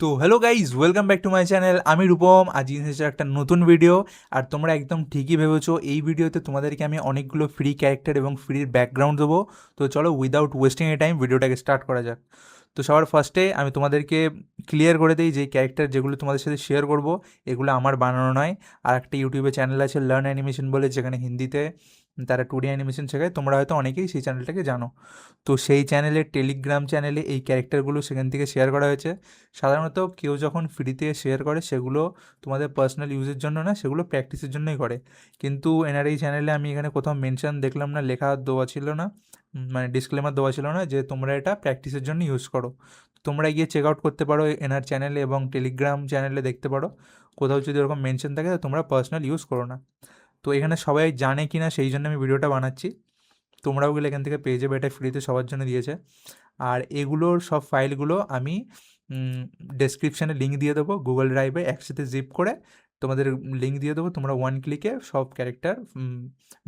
তো hello guys, welcome back to my channel. আমি রূপম। আজ এসেছে একটা নতুন ভিডিও। আর তোমরা একদম ঠিকই ভেবেছো, এই ভিডিওতে তোমাদেরকে আমি অনেকগুলো ফ্রি ক্যারেক্টার এবং ফ্রি ব্যাকগ্রাউন্ড দেবো। তো চলো উইদাউট ওয়েস্টিং এ টাইম ভিডিওটাকে স্টার্ট করা যাক। তো সবার ফার্স্টে আমি তোমাদেরকে ক্লিয়ার করে দিই যে ক্যারেক্টার যেগুলো তোমাদের সাথে শেয়ার করব এগুলো আমার বানানো নয়। আর একটা ইউটিউবে চ্যানেল আছে লার্ন অ্যানিমেশন বলে, যেখানে হিন্দিতে তারা 2D অ্যানিমেশন শেখায়। তোমরা হয়তো অনেকেই সেই চ্যানেলটাকে জানো। তো সেই চ্যানেলের টেলিগ্রাম চ্যানেলে এই ক্যারেক্টারগুলো সেখান থেকে শেয়ার করা হয়েছে। সাধারণত কেউ যখন ফ্রিতে শেয়ার করে সেগুলো তোমাদের পার্সোনাল ইউজের জন্য না, সেগুলো প্র্যাকটিসের জন্যই করে। কিন্তু এনার এই চ্যানেলে আমি এখানে কোথাও মেনশন দেখলাম না, লেখা দেওয়া ছিল না, মানে ডিসক্লেমার দেওয়া ছিল না যে তোমরা এটা প্র্যাকটিসের জন্য ইউজ করো। তোমরা গিয়ে চেক আউট করতে পারো এনার চ্যানেলে এবং টেলিগ্রাম চ্যানেলে দেখতে পারো। কোথাও যদি ওরকম মেনশন থাকে তো তোমরা পার্সোনাল ইউজ করো না। তো এখানে সবাই জানে কি না সেই জন্য আমি ভিডিওটা বানাচ্ছি। তোমরাও গেলে এখান থেকে পেয়ে যাবে, এটা ফ্রিতে সবার জন্য দিয়েছে। আর এগুলোর সব ফাইলগুলো আমি ডেসক্রিপশানে লিঙ্ক দিয়ে দেবো, গুগল ড্রাইভে একসাথে জিপ করে তোমাদের লিঙ্ক দিয়ে দেবো। তোমরা ওয়ান ক্লিকে সব ক্যারেক্টার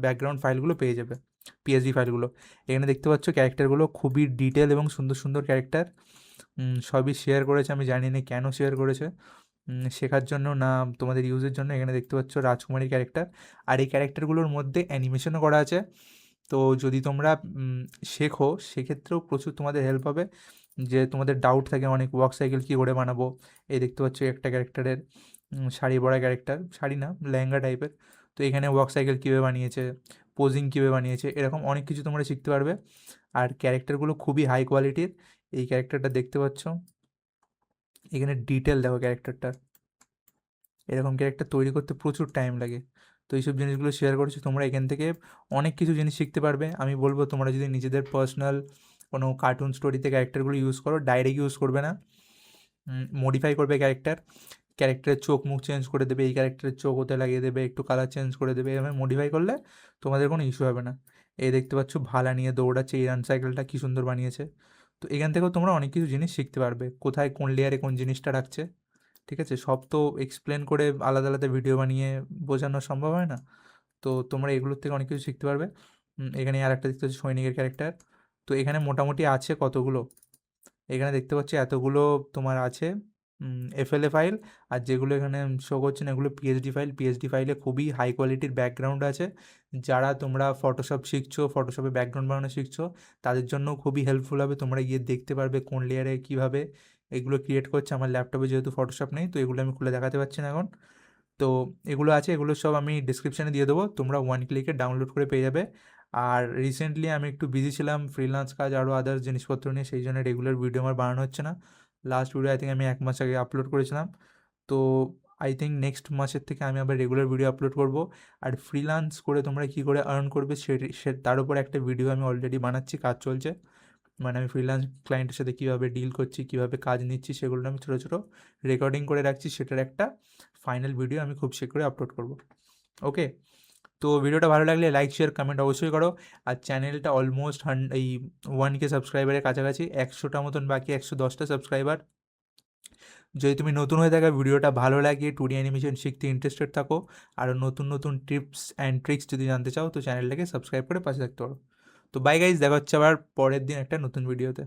ব্যাকগ্রাউন্ড ফাইলগুলো পেয়ে যাবে, পিএসডি ফাইলগুলো। এখানে দেখতে পাচ্ছ ক্যারেক্টারগুলো খুবই ডিটেল এবং সুন্দর সুন্দর ক্যারেক্টার। সবই শেয়ার করেছে, আমি জানি না কেন শেয়ার করেছে, শেখার জন্য না তোমাদের ইউজের জন্য। এখানে দেখতে পাচ্ছ রাজকুমারী ক্যারেক্টার, আর এই ক্যারেক্টারগুলোর মধ্যে অ্যানিমেশনও করা আছে। তো যদি তোমরা শেখো সেক্ষেত্রেও প্রচুর তোমাদের হেল্প হবে। যে তোমাদের ডাউট থাকে অনেক, ওয়াক সাইকেল কী করে বানাবো। এই দেখতে পাচ্ছ একটা ক্যারেক্টারের শাড়ি পরা ক্যারেক্টার, শাড়ি না লেহেঙ্গা টাইপের। তো এখানে ওয়াক সাইকেল কীভাবে বানিয়েছে, পোজিং কীভাবে বানিয়েছে, এরকম অনেক কিছু তোমরা শিখতে পারবে। আর ক্যারেক্টারগুলো খুবই হাই কোয়ালিটির। এই ক্যারেক্টারটা দেখতে পাচ্ছ, এখানে ডিটেল দেখো ক্যারেক্টারটার। এরকম ক্যারেক্টার তৈরি করতে প্রচুর টাইম লাগে। তো এইসব জিনিসগুলো শেয়ার করেছি, তোমরা এখান থেকে অনেক কিছু জিনিস শিখতে পারবে। আমি বলবো তোমরা যদি নিজেদের পার্সোনাল কোনো কার্টুন স্টোরিতে ক্যারেক্টারগুলো ইউজ করো, ডাইরেক্ট ইউজ করবে না, মডিফাই করবে ক্যারেক্টার। ক্যারেক্টারের চোখ মুখ চেঞ্জ করে দেবে, এই ক্যারেক্টারের চোখ ওতে লাগিয়ে দেবে, একটু কালার চেঞ্জ করে দেবে, এভাবে মডিফাই করলে তোমাদের কোনো ইস্যু হবে না। এই দেখতে পাচ্ছ ভালা নিয়ে দৌড়াচ্ছে, এই রান সাইকেলটা কী সুন্দর বানিয়েছে। তো এখান থেকেও তোমরা অনেক কিছু জিনিস শিখতে পারবে, কোথায় কোন লেয়ারে কোন জিনিসটা রাখছে। ঠিক আছে, সব তো এক্সপ্লেন করে আলাদা আলাদা ভিডিও বানিয়ে বোঝানো সম্ভব হয় না। তো তোমরা এগুলোর থেকে অনেক কিছু শিখতে পারবে। এখানে আর একটা দেখতে হচ্ছে সৈনিকের ক্যারেক্টার। তো এখানে মোটামুটি আছে কতগুলো, এখানে দেখতে পাচ্ছি এতগুলো তোমার আছে এফএলএ ফাইল। আর যেগুলো এখানে শো করছে না এগুলো পিএইচডি ফাইল। পিএইচডি ফাইলে খুবই হাই কোয়ালিটির ব্যাকগ্রাউন্ড আছে। যারা তোমরা ফটোশপ শিখছো, ফটোশপে ব্যাকগ্রাউন্ড বানানো শিখছো, তাদের জন্য খুবই হেল্পফুল হবে। তোমরা গিয়ে দেখতে পারবে কোন লেয়ারে কীভাবে এগুলো ক্রিয়েট করছে। আমার ল্যাপটপে যেহেতু ফটোশপ নেই, তো এগুলো আমি খুলে দেখাতে পারছি না এখন। তো এগুলো আছে, এগুলো সব আমি ডিসক্রিপশানে দিয়ে দেবো, তোমরা ওয়ান ক্লিকে ডাউনলোড করে পেয়ে যাবে। আর রিসেন্টলি আমি একটু বিজি ছিলাম ফ্রিল্যান্স কাজ আরও আদার্স জিনিসপত্র নিয়ে, সেই জন্য রেগুলার ভিডিও আমার বানানো হচ্ছে না। লাস্ট ভিডিও আই থিঙ্ক আমি 1 মাস আগে আপলোড করেছিলাম। তো আই থিঙ্ক নেক্সট মাসের থেকে আমি আবার রেগুলার ভিডিও আপলোড করব। আর ফ্রিল্যান্স করে তোমরা কী করে আর্ন করবে তার উপর একটা ভিডিও আমি অলরেডি বানাচ্ছি, কাজ চলছে। মানে আমি ফ্রিল্যান্স ক্লায়েন্টের সাথে কীভাবে ডিল করছি, কীভাবে কাজ নিচ্ছি, সেগুলো আমি ছোটো ছোটো রেকর্ডিং করে রাখছি। সেটার একটা ফাইনাল ভিডিও আমি খুব শীঘ্রই আপলোড করব। ওকে, তো ভিডিওটা ভালো লাগলে লাইক শেয়ার কমেন্ট অবশ্যই করো। আর চ্যানেলটা অলমোস্ট এই 1K সাবস্ক্রাইবারের কাছাকাছি, 100টা মতন বাকি, 110টা সাবস্ক্রাইবার। যদি তুমি নতুন হয়ে থাকা, ভিডিওটা ভালো লাগে, 2D অ্যানিমেশন শিখতে ইন্টারেস্টেড থাকো, আরও নতুন নতুন টিপস অ্যান্ড ট্রিক্স যদি জানতে চাও, তো চ্যানেলটাকে সাবস্ক্রাইব করে পাশে থাকতে পারো। তো বাই গাইজ, দেখা হচ্ছে আবার পরের দিন একটা নতুন ভিডিওতে।